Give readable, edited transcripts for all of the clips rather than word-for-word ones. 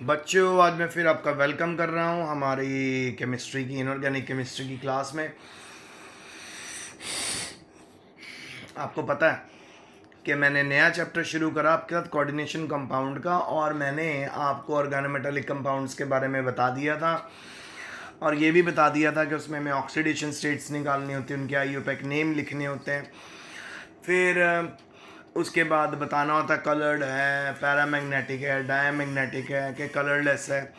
बच्चों, आज मैं फिर आपका वेलकम कर रहा हूँ हमारी केमिस्ट्री की इनऑर्गेनिक केमिस्ट्री की क्लास में। आपको पता है कि मैंने नया चैप्टर शुरू करा आपके साथ कोऑर्डिनेशन कंपाउंड का, और मैंने आपको ऑर्गेनोमेटालिक कंपाउंड्स के बारे में बता दिया था, और ये भी बता दिया था कि उसमें हमें ऑक्सीडेशन स्टेट्स निकालनी होती है, उनके आईयूपैक नेम लिखने होते हैं। फिर उसके बाद बताना होता है कलर्ड है, पैरामैग्नेटिक है, डायमैग्नेटिक है, कि कलरलेस है।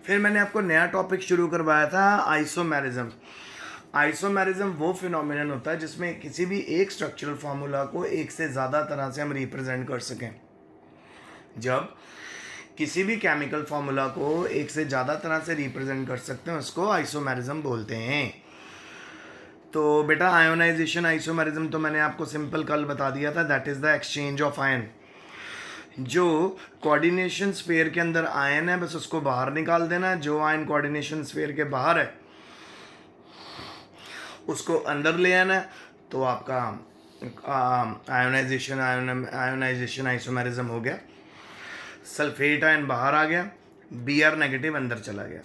फिर मैंने आपको नया टॉपिक शुरू करवाया था आइसोमेरिज्म। आइसोमेरिज्म वो फिनोमिनन होता है जिसमें किसी भी एक स्ट्रक्चरल फार्मूला को एक से ज़्यादा तरह से हम रिप्रेजेंट कर सकें। जब किसी भी केमिकल फार्मूला को एक से ज़्यादा तरह से रिप्रेजेंट कर सकते हैं उसको आइसोमेरिज्म बोलते हैं। तो बेटा आयोनाइजेशन आइसोमेरिज्म तो मैंने आपको सिंपल कल बता दिया था, that is the exchange of ion. जो कोऑर्डिनेशन स्फीयर के अंदर आयन है बस उसको बाहर निकाल देना है, जो आयन कोऑर्डिनेशन स्फीयर के बाहर है उसको अंदर ले आना है, तो आपका आयोनाइजेशन आइसोमेरिज्म हो गया। सल्फेट आयन बाहर आ गया, Br नेगेटिव अंदर चला गया।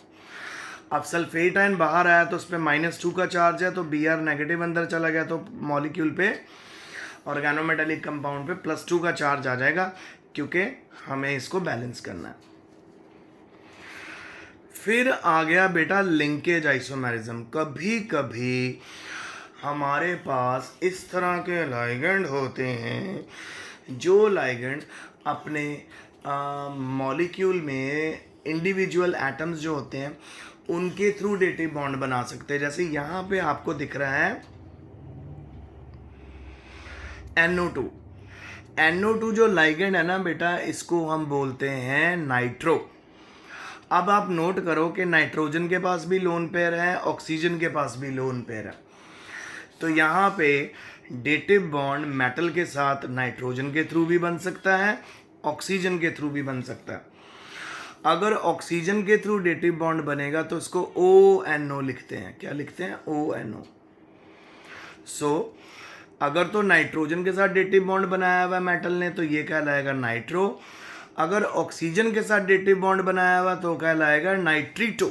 अब सल्फेट आयन बाहर आया तो उस पर -2 का चार्ज है, तो Br नेगेटिव अंदर चला गया, तो मॉलिक्यूल पे ऑर्गेनोमेटालिक कंपाउंड पे +2 का चार्ज आ जाएगा, क्योंकि हमें इसको बैलेंस करना है। फिर आ गया बेटा लिंकेज आइसोमेरिज्म। कभी कभी हमारे पास इस तरह के लाइगेंड होते हैं जो लाइगेंड अपने मॉलिक्यूल में इंडिविजुअल एटम्स जो होते हैं उनके थ्रू डेटिव बॉन्ड बना सकते हैं। जैसे यहाँ पे आपको दिख रहा है NO2। NO2 जो लाइगेंड है ना बेटा, इसको हम बोलते हैं नाइट्रो। अब आप नोट करो कि नाइट्रोजन के पास भी लोन पेयर है, ऑक्सीजन के पास भी लोन पेयर है, तो यहाँ पे डेटिव बॉन्ड मेटल के साथ नाइट्रोजन के थ्रू भी बन सकता है, ऑक्सीजन के थ्रू भी बन सकता है। अगर ऑक्सीजन के थ्रू डेटिव बॉन्ड बनेगा तो इसको ONO लिखते हैं। क्या लिखते हैं? ONO। अगर तो नाइट्रोजन के साथ डेटिव बॉन्ड बनाया हुआ मेटल ने तो ये कहलाएगा नाइट्रो। अगर ऑक्सीजन के साथ डेटिव बॉन्ड बनाया हुआ तो कहलाएगा नाइट्रीटो।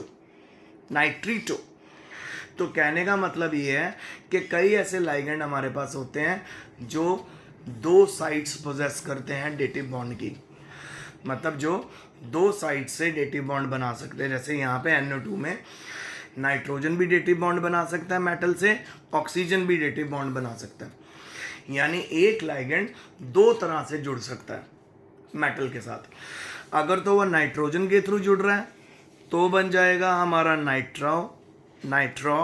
नाइट्रीटो। तो कहने का मतलब ये है कि कई ऐसे लाइगेंड हमारे पास होते हैं जो 2 साइड्स पोजेस करते हैं डेटिव बॉन्ड की, मतलब जो 2 साइड से डेटिव बॉन्ड बना सकते हैं। जैसे यहाँ पे NO2 में नाइट्रोजन भी डेटिव बॉन्ड बना सकता है मेटल से, ऑक्सीजन भी डेटिव बॉन्ड बना सकता है। यानी एक लाइगेंड 2 तरह से जुड़ सकता है मेटल के साथ। अगर तो वह नाइट्रोजन के थ्रू जुड़ रहा है तो बन जाएगा हमारा नाइट्रो,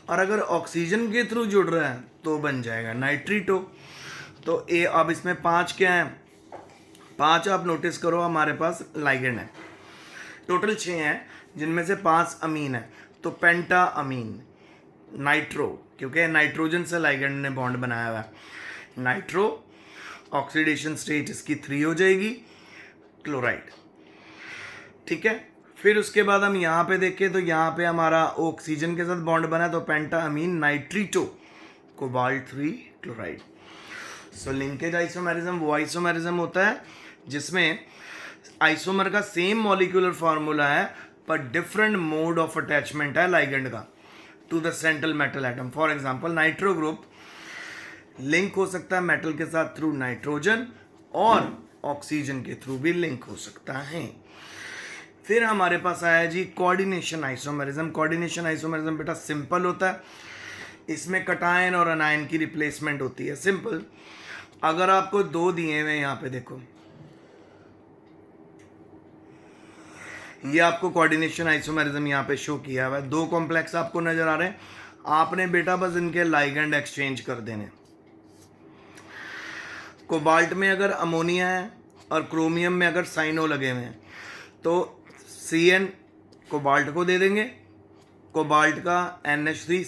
और अगर ऑक्सीजन के थ्रू जुड़ रहा है तो बन जाएगा नाइट्रीटो। तो अब इसमें 5 क्या है? 5 आप नोटिस करो हमारे पास लाइगेंड है, टोटल 6 हैं जिनमें से 5 अमीन है, तो पेंटा अमीन नाइट्रो, क्योंकि नाइट्रोजन से लाइगेंड ने बॉन्ड बनाया हुआ है। नाइट्रो, ऑक्सीडेशन स्टेट इसकी 3 हो जाएगी, क्लोराइड। ठीक है। फिर उसके बाद हम यहाँ पे देखें तो यहाँ पे हमारा ऑक्सीजन के साथ बॉन्ड बना तो पेंटा अमीन नाइट्रीटो, कोबाल्ट 3 क्लोराइड। सो लिंकेज आइसोमेरिज्म वो आइसोमेरिज्म होता है जिसमें आइसोमर का सेम मॉलिक्यूलर फार्मूला है पर डिफरेंट मोड ऑफ अटैचमेंट है लाइगेंड का to the central metal atom. For example nitro group link हो सकता है मेटल के साथ थ्रू नाइट्रोजन, और ऑक्सीजन के थ्रू भी लिंक हो सकता है। फिर हमारे पास आया जी कोऑर्डिनेशन आइसोमेरिज्म। कोऑर्डिनेशन आइसोमेरिज्म बेटा सिंपल होता है, इसमें कटायन और अनायन की रिप्लेसमेंट होती है। सिंपल, अगर आपको 2 दिए हुए यहाँ पे देखो, ये आपको कोऑर्डिनेशन आइसोमेरिज्म यहाँ पे शो किया हुआ है, 2 कॉम्प्लेक्स आपको नजर आ रहे हैं। आपने बेटा बस इनके लाइगेंड एक्सचेंज कर देने। कोबाल्ट में अगर अमोनिया है और क्रोमियम में अगर साइनो लगे हुए हैं तो Cn कोबाल्ट को दे देंगे, कोबाल्ट का NH3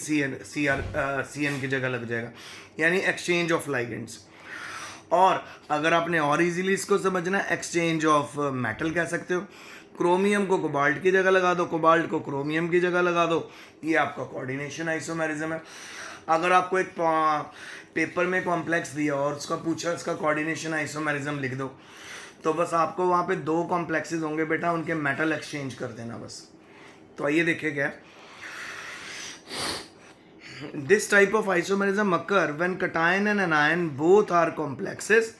Cn की जगह लग जाएगा, यानी एक्सचेंज ऑफ लाइगेंड्स। और अगर आपने और इजीली इसको समझना है, एक्सचेंज ऑफ मेटल कह सकते हो। क्रोमियम को कोबाल्ट की जगह लगा दो, कोबाल्ट को क्रोमियम की जगह लगा दो, ये आपका कोऑर्डिनेशन आइसोमेरिज्म है। अगर आपको एक पेपर में कॉम्प्लेक्स दिया और उसका पूछा इसका कोऑर्डिनेशन आइसोमेरिज्म लिख दो, तो बस आपको वहाँ पे 2 कॉम्प्लेक्सेस होंगे बेटा, उनके मेटल एक्सचेंज कर देना बस। तो आइए देखिए क्या है। This type of isomerism occur when cation and anion both are complexes,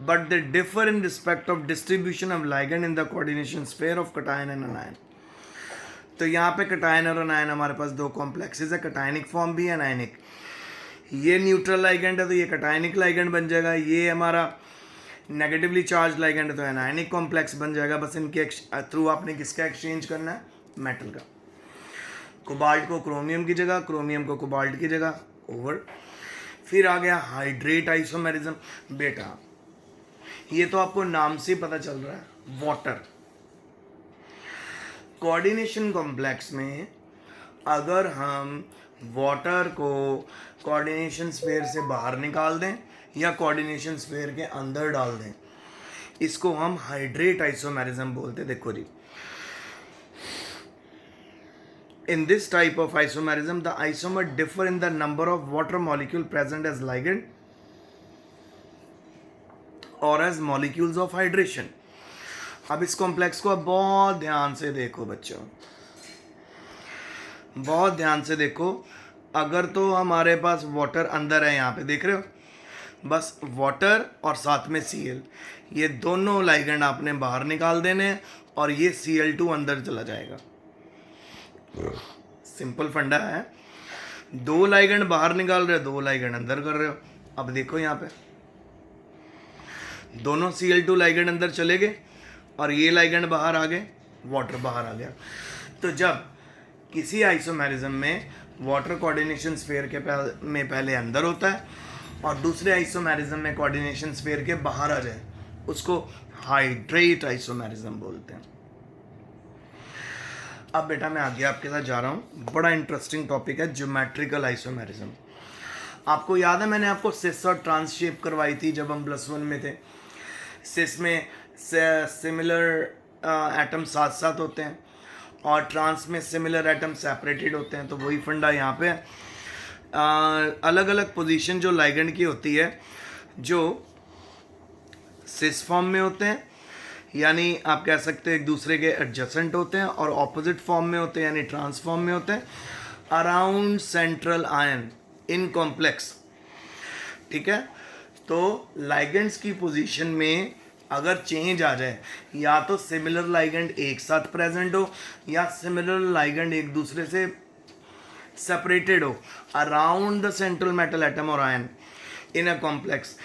but they differ in respect of distribution of ligand in the coordination sphere of cation and anion. तो यहाँ पे कटायन और अनायन हमारे पास 2 कॉम्प्लेक्सेस है, cationic form भी है, anionic. ये neutral ligand है तो ये कटायनिक लाइगेंड बन जाएगा, ये हमारा नेगेटिवली चार्ज लाइगेंड है तो एनायनिक कॉम्प्लेक्स बन जाएगा। बस इनके थ्रू आपने किसका एक्सचेंज करना है, मेटल का। कोबाल्ट को क्रोमियम की जगह, क्रोमियम को कोबाल्ट की जगह, ओवर। फिर आ गया हाइड्रेट आइसोमेरिज्म। बेटा ये तो आपको नाम से पता चल रहा है, वाटर। कोऑर्डिनेशन कॉम्प्लेक्स में अगर हम वाटर को कोऑर्डिनेशन स्फीयर से बाहर निकाल दें या कोऑर्डिनेशन स्फीयर के अंदर डाल दें, इसको हम हाइड्रेट आइसोमेरिज्म बोलते हैं। देखो जी, in this type of isomerism the isomer differ in the number of water molecule present as ligand or as molecules of hydration। अब इस कॉम्प्लेक्स को बहुत ध्यान से देखो बच्चों, बहुत ध्यान से देखो। अगर तो हमारे पास वाटर अंदर है, यहाँ पे देख रहे हो, बस वाटर और साथ में Cl, ये दोनों लाइगेंड आपने बाहर निकाल देने और ये Cl2 अंदर चला जाएगा। सिंपल फंडा है, 2 लाइगेंड बाहर निकाल रहे हो, 2 लाइगेंड अंदर कर रहे हो। अब देखो यहाँ पे दोनों Cl2 लाइगेंड अंदर चले गए और ये लाइगेंड बाहर आ गए, वाटर बाहर आ गया। तो जब किसी आइसोमेरिज्म में वाटर कोऑर्डिनेशन स्फीयर के में पहले अंदर होता है और दूसरे आइसोमेरिज्म में कोऑर्डिनेशन स्फीयर के बाहर आ जाए, उसको हाइड्रेट आइसोमेरिज्म बोलते हैं। अब बेटा मैं आगे आपके साथ जा रहा हूँ, बड़ा इंटरेस्टिंग टॉपिक है ज्योमेट्रिकल आइसोमेरिज्म। आपको याद है मैंने आपको सिस और ट्रांस शेप करवाई थी जब हम +1 में थे। सिस में सिमिलर एटम साथ साथ होते हैं और ट्रांस में सिमिलर एटम सेपरेटेड होते हैं। तो वही फंडा यहाँ पे अलग अलग पोजीशन जो लाइगेंड की होती है, जो सिस फॉर्म में होते हैं, यानी आप कह सकते हैं एक दूसरे के एडजेसेंट होते हैं, और ऑपोजिट फॉर्म में होते हैं यानी ट्रांस फॉर्म में होते हैं, around central ion in complex. ठीक है, तो लाइगेंड्स की पोजीशन में अगर चेंज आ जाए, या तो सिमिलर लाइगेंड एक साथ प्रेजेंट हो या सिमिलर लाइगेंड एक दूसरे से सेपरेटेड हो around the central metal atom और आयन इन अ कॉम्प्लेक्स,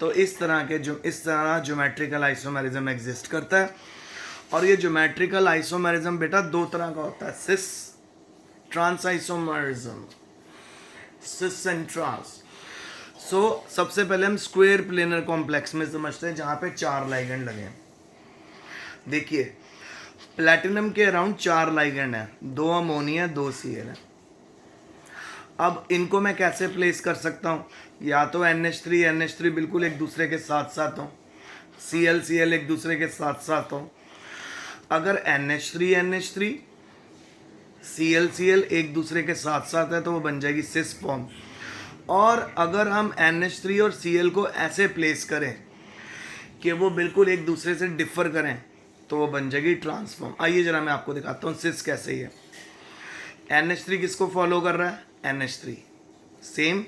तो इस तरह ज्योमेट्रिकल आइसोमेरिज्म एग्जिस्ट करता है। और ये ज्योमेट्रिकल आइसोमेरिज्म बेटा 2 तरह का होता है, cis trans isomerism, cis and trans. So सबसे पहले हम स्क्वायर प्लेनर कॉम्प्लेक्स में समझते हैं, जहाँ पे 4 लाइगेंड लगे हैं। देखिए प्लैटिनम के अराउंड 4 लाइगेंड है, 2 अमोनिया 2 Cl है। अब इनको मैं कैसे प्लेस कर सकता हूँ, या तो NH3 NH3 बिल्कुल एक दूसरे के साथ साथ हो, Cl Cl एक दूसरे के साथ साथ हो। अगर NH3 NH3 Cl Cl एक दूसरे के साथ साथ है तो वो बन जाएगी सिस फॉर्म। और अगर हम NH3 और Cl को ऐसे प्लेस करें कि वो बिल्कुल एक दूसरे से डिफर करें तो वो बन जाएगी ट्रांसफॉर्म। आइए जरा मैं आपको दिखाता हूँ सिस कैसे ही है। NH3 किसको फॉलो कर रहा है, NH3 सेम।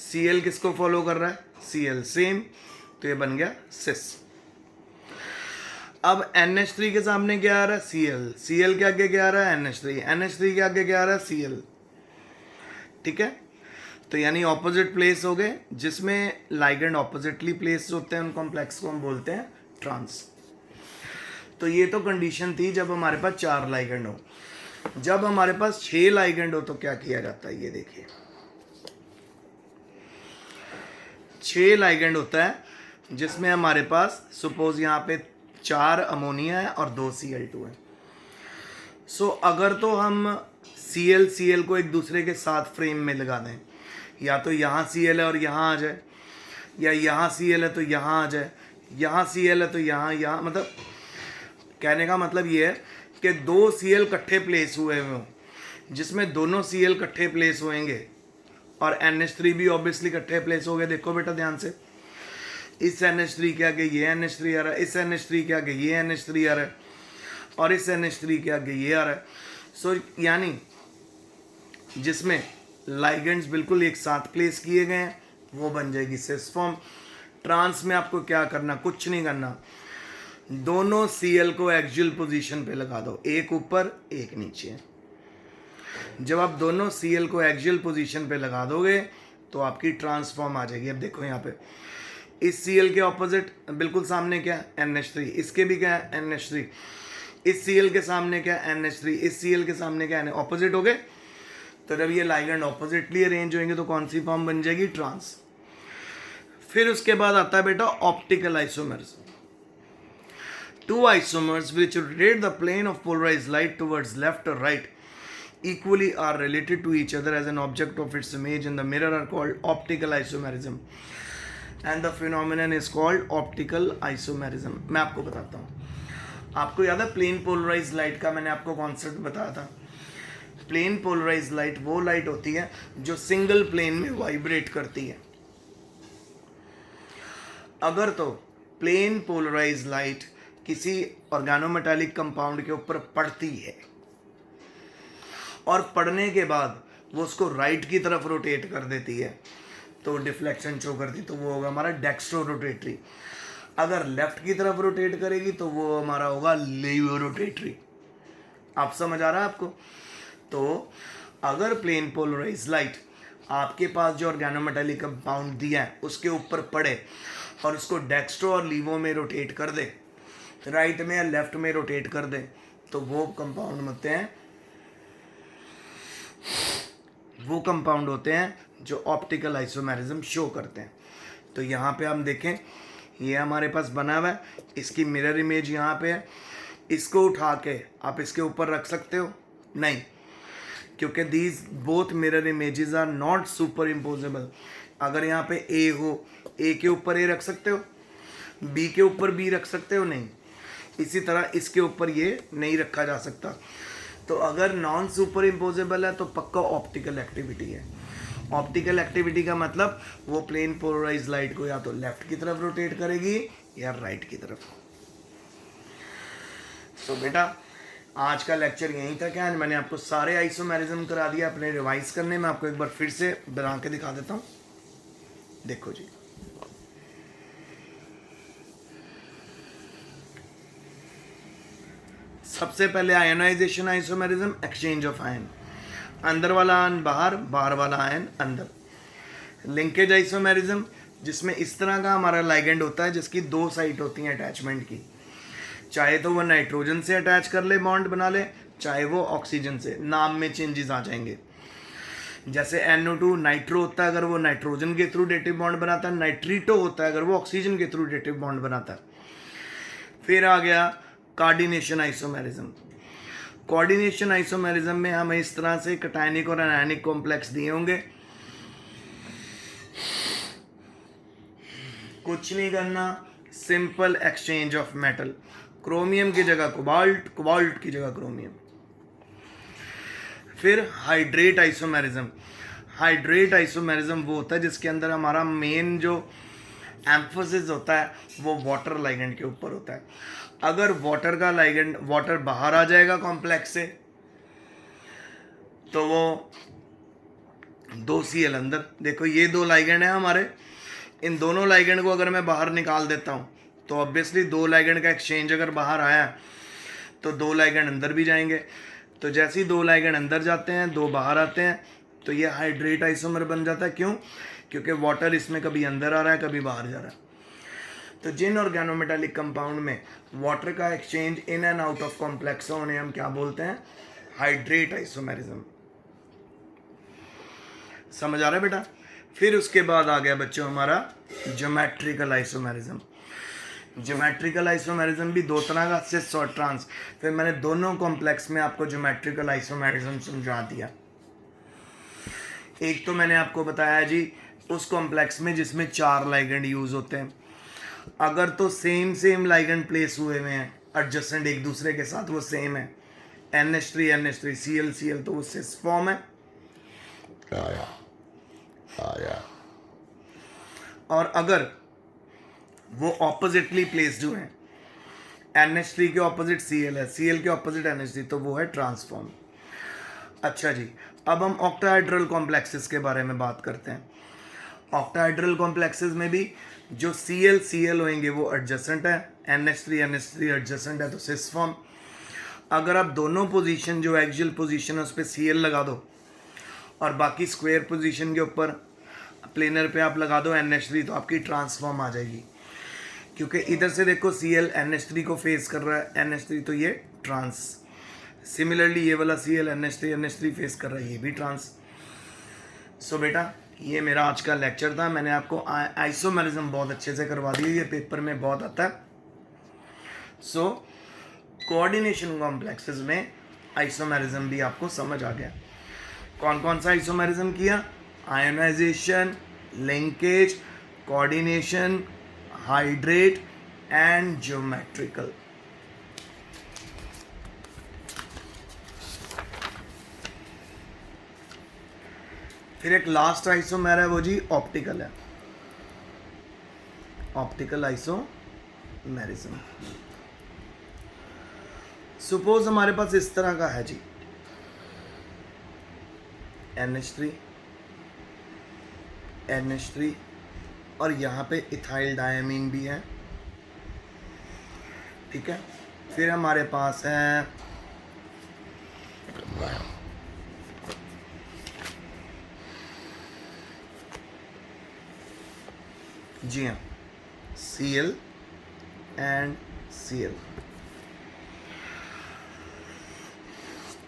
Cl किसको फॉलो कर रहा है, Cl सेम। तो ये बन गया सिस। अब NH3 के सामने क्या आ रहा है, Cl, Cl के आगे क्या आ रहा है, NH3, NH3 के आगे क्या आ रहा है, Cl। ठीक है, तो यानी ऑपोजिट प्लेस हो गए, जिसमें लाइगेंड ऑपोजिटली प्लेस होते हैं उन कॉम्प्लेक्स को हम बोलते हैं ट्रांस। तो ये तो कंडीशन थी जब हमारे पास 4 लाइगेंड हो। जब हमारे पास 6 लाइगेंड हो तो क्या किया जाता है, ये देखिए 6 लाइगेंड होता है, जिसमें हमारे पास सपोज यहाँ पे 4 अमोनिया है और 2 Cl2 है। सो अगर तो हम Cl Cl को एक दूसरे के साथ फ्रेम में लगा दें, या तो यहाँ Cl है और यहाँ आ जाए, या यहाँ Cl है तो यहाँ आ जाए, यहाँ Cl है तो यहाँ, मतलब कहने का मतलब ये है कि 2 Cl इकट्ठे प्लेस हुए हों, जिसमें दोनों Cl इकट्ठे प्लेस होंगे और NH3 भी ऑब्वियसली इकट्ठे प्लेस हो गए। देखो बेटा ध्यान से, इस NH3 के आगे ये NH3 आ रहा है, इस NH3 के आगे ये NH3 आ रहा है, और इस NH3 के आगे ये आ रहा है। सो यानी जिसमें लाइगेंड्स बिल्कुल एक साथ प्लेस किए गए हैं वो बन जाएगी सिस फॉर्म। ट्रांस में आपको क्या करना, कुछ नहीं करना, दोनों Cl को एक्सियल पोजीशन पे लगा दो, एक ऊपर एक नीचे। जब आप दोनों Cl को एक्सियल पोजीशन पे लगा दोगे तो आपकी ट्रांसफॉर्म आ जाएगी। अब देखो यहाँ पे इस Cl के ऑपोजिट बिल्कुल सामने क्या है NH3, इसके भी क्या है NH3, इस Cl के सामने क्या है NH3, इस Cl के सामने क्या है, ऑपोजिट हो गए। तो जब ये लाइगेंड ऑपोजिटली अरेंज होंगे तो कौन सी फॉर्म बन जाएगी, ट्रांस। फिर उसके बाद आता है बेटा optical isomers. Two isomers which rotate the plane of polarized light towards left or right equally are related to each other as an object of its image in the mirror are called optical isomerism and the phenomenon is called optical isomerism। मैं आपको बताता हूँ, आपको याद है plane polarised light का मैंने आपको कॉन्सेप्ट बताया था। प्लेन पोलराइज्ड लाइट वो लाइट होती है जो सिंगल प्लेन में वाइब्रेट करती है। अगर तो प्लेन पोलराइज्ड लाइट किसी ऑर्गेनोमेटालिक कंपाउंड के ऊपर पड़ती है और पड़ने के बाद वो उसको राइट की तरफ रोटेट कर देती है तो डिफ्लेक्शन शो करती, तो वो होगा हमारा डेक्स्ट्रो रोटेटरी। अगर लेफ्ट की तरफ रोटेट करेगी तो वो हमारा होगा लेवो रोटेटरी। आप समझ आ रहा है आपको? तो अगर प्लेन पोलराइज्ड लाइट आपके पास जो ऑर्गेनोमेटालिक कंपाउंड दिया है उसके ऊपर पड़े और उसको डेक्स्ट्रो और लीवो में रोटेट कर दे, राइट में या लेफ्ट में रोटेट कर दे, तो वो कंपाउंड होते हैं जो ऑप्टिकल आइसोमेरिज्म शो करते हैं। तो यहाँ पे हम देखें, ये हमारे पास बना हुआ है, इसकी मिरर इमेज यहाँ पे है। इसको उठा के आप इसके ऊपर रख सकते हो? नहीं, क्योंकि these both mirror images are not superimposable. अगर यहाँ पे ए हो, ए के ऊपर ए रख सकते हो, बी के ऊपर बी रख सकते हो? नहीं। इसी तरह इसके ऊपर ये नहीं रखा जा सकता। तो अगर नॉन सुपर इम्पोजेबल है तो पक्का ऑप्टिकल एक्टिविटी है। ऑप्टिकल एक्टिविटी का मतलब वो प्लेन पोलराइज्ड लाइट को या तो लेफ्ट की तरफ रोटेट करेगी या राइट की तरफ। तो बेटा आज का लेक्चर यहीं तक है। मैंने आपको सारे आइसोमेरिज्म करा दिया अपने रिवाइज करने में। आपको एक बार फिर से बना के दिखा देता हूँ, देखो जी। सबसे पहले ionisation isomerism, exchange of ion, अंदर वाला आयन बाहर, बाहर वाला आयन अंदर। लिंकेज आइसोमेरिज्म, जिसमें इस तरह का हमारा लाइगेंड होता है जिसकी दो साइड होती हैं अटैचमेंट की, चाहे तो वो नाइट्रोजन से अटैच कर ले, बॉन्ड बना ले, चाहे वो ऑक्सीजन से। नाम में चेंजेस आ जाएंगे। जैसे NO2 नाइट्रो होता है अगर वो नाइट्रोजन के थ्रू डेटिव बॉन्ड बनाता है, नाइट्रीटो होता है अगर वो ऑक्सीजन के थ्रू डेटिव बॉन्ड बनाता है। फिर आ गया कोऑर्डिनेशन आइसोमेरिज्म। कोऑर्डिनेशन आइसोमेरिज्म में हमें इस तरह से कैटायनिक और एनायनिक कॉम्प्लेक्स दिए होंगे। कुछ नहीं करना, simple exchange of metal, chromium की जगह कोबाल्ट, कोबाल्ट की जगह क्रोमियम। फिर हाइड्रेट आइसोमेरिज्म। हाइड्रेट आइसोमेरिज्म वो होता है जिसके अंदर हमारा मेन जो एम्फोसिस होता है वो वाटर लाइगेंड के ऊपर होता है। अगर वाटर का लाइगेंड, वाटर बाहर आ जाएगा कॉम्प्लेक्स से तो वो 2Cl अंदर। देखो ये दो लाइगेंड है हमारे, इन दोनों लाइगेंड को अगर मैं बाहर निकाल देता हूँ तो ऑब्वियसली दो लाइगेंड का एक्सचेंज अगर बाहर आया तो दो लाइगेंड अंदर भी जाएंगे। तो जैसे ही दो लाइगेंड अंदर जाते हैं, दो बाहर आते हैं, तो ये हाइड्रेट आइसोमर बन जाता है। क्यों? क्योंकि वाटर इसमें कभी अंदर आ रहा है, कभी बाहर जा रहा है। तो जिन ऑर्गेनोमेटालिक कंपाउंड में वाटर का exchange in and out of complex होने हम क्या बोलते हैं? Hydrate isomerism. समझ आ रहा है बेटा? फिर उसके बाद आ गया बच्चों हमारा ज्योमेट्रिकल आइसोमेरिज्म। ज्योमेट्रिकल आइसोमेरिज्म भी दो तरह का, सिस और ट्रांस। फिर मैंने दोनों कॉम्प्लेक्स में आपको ज्योमेट्रिकल आइसोमेरिज्म समझा दिया। एक तो मैंने आपको बताया जी उस कॉम्प्लेक्स में जिसमें 4 लाइगेंड यूज होते हैं। अगर तो सेम लाइगेंड प्लेस हुए हुए हैं एडजेसेंट एक दूसरे के साथ, वो सेम है, NH3 Cl, तो वो सिस फॉर्म है। और अगर वो ऑपोजिटली प्लेस्ड हुए हैं। NH3 के ऑपोजिट Cl है, Cl के ऑपोजिट NH3, तो वो है ट्रांसफॉर्म। अच्छा जी, अब हम ऑक्टाहाइड्रल कॉम्प्लेक्सेस के बारे में बात करते हैं। ऑक्टाहाइड्रल कॉम्प्लेक्सेस में भी जो Cl होंगे वो एडजेसेंट है, NH3 एडजेसेंट है, तो सिस फॉर्म। अगर आप दोनों पोजीशन जो एक्सियल पोजीशन है उस पर Cl लगा दो और बाकी स्क्वायर पोजीशन के ऊपर प्लेनर पे आप लगा दो NH3, तो आपकी ट्रांसफॉर्म आ जाएगी। क्योंकि इधर से देखो Cl NH3 को फेस कर रहा है, NH3, तो ये ट्रांस। सिमिलरली ये वाला Cl NH3 फेस कर रहा है, ये भी ट्रांस। सो बेटा ये मेरा आज का लेक्चर था। मैंने आपको आइसोमेरिज्म बहुत अच्छे से करवा दी, ये पेपर में बहुत आता है। सो कोऑर्डिनेशन कॉम्प्लेक्सेस में आइसोमेरिज्म भी आपको समझ आ गया। कौन कौन सा आइसोमेरिज्म किया? Ionisation, linkage, coordination, hydrate and geometrical. फिर एक लास्ट आइसोमेर है, वो जी ऑप्टिकल है, ऑप्टिकल आइसोमेरिज्म। सपोज हमारे पास इस तरह का है जी, NH3 और यहाँ पे इथाइल डायमीन भी है, ठीक है। फिर हमारे पास है जी हाँ Cl एंड Cl,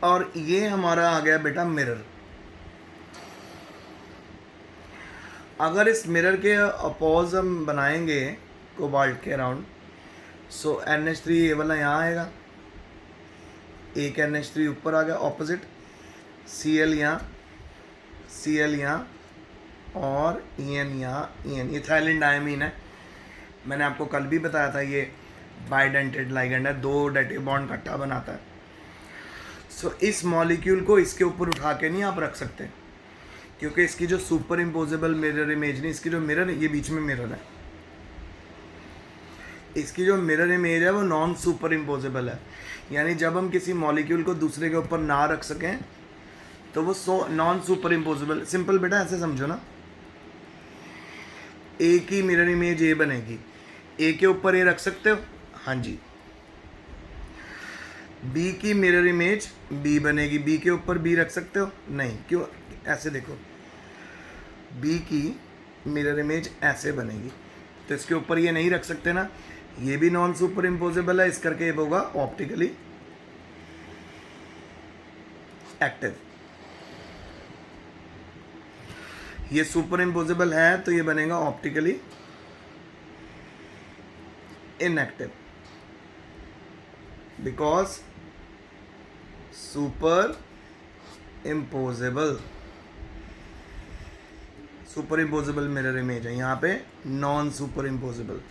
और ये हमारा आ गया बेटा मिरर। अगर इस मिरर के अपोज हम बनाएंगे कोबाल्ट के अराउंड, सो NH3 ये वाला यहाँ आएगा, एक NH3 ऊपर आ गया ऑपोजिट, Cl यहाँ और En यहाँ, En इथाइलिन डायमीन है। मैंने आपको कल भी बताया था ये बाइडेंटेड लाइगेंड है, 2 डेटिव बॉन्ड इकट्ठा बनाता है। सो इस मॉलिक्यूल को इसके ऊपर उठा के नहीं आप रख सकते, क्योंकि इसकी जो सुपर इम्पोजेबल मिरर इमेज नहीं, इसकी जो मिरर है ये बीच में मिरर है, इसकी जो मिरर इमेज है वो नॉन सुपर इम्पोजेबल है। यानी जब हम किसी मॉलिक्यूल को दूसरे के ऊपर ना रख सकें तो वो नॉन सुपर इम्पोजेबल। सिंपल बेटा ऐसे समझो ना, ए की मिरर इमेज ए बनेगी, ए के ऊपर ए रख सकते हो, हाँ जी। बी की मिरर इमेज बी बनेगी, बी के ऊपर बी रख सकते हो, नहीं। क्यों? ऐसे देखो, बी की मिरर इमेज ऐसे बनेगी, तो इसके ऊपर ये नहीं रख सकते ना, ये भी नॉन सुपर इम्पोजेबल है, इस करके ये होगा ऑप्टिकली एक्टिव। ये सुपर इम्पोजेबल है तो ये बनेगा optically inactive, because super imposable mirror image है, यहाँ पे नॉन सुपर इम्पोजेबल।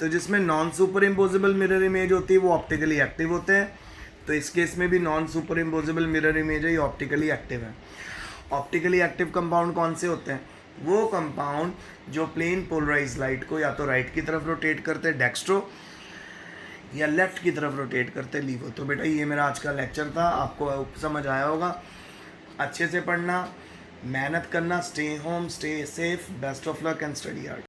तो जिसमें non super imposable mirror image होती है वो ऑप्टिकली एक्टिव होते हैं, तो इस केस में भी non super imposable mirror image है, ये ऑप्टिकली एक्टिव है। ऑप्टिकली एक्टिव कंपाउंड कौन से होते हैं? वो कंपाउंड जो प्लेन पोलराइज लाइट को या तो राइट की तरफ रोटेट करते हैं डेक्स्ट्रो, या लेफ्ट की तरफ रोटेट करते हैं लीवो। तो बेटा ये मेरा आज का लेक्चर था, आपको समझ आया होगा। अच्छे से पढ़ना, मेहनत करना, stay home, stay safe, best of luck and study hard.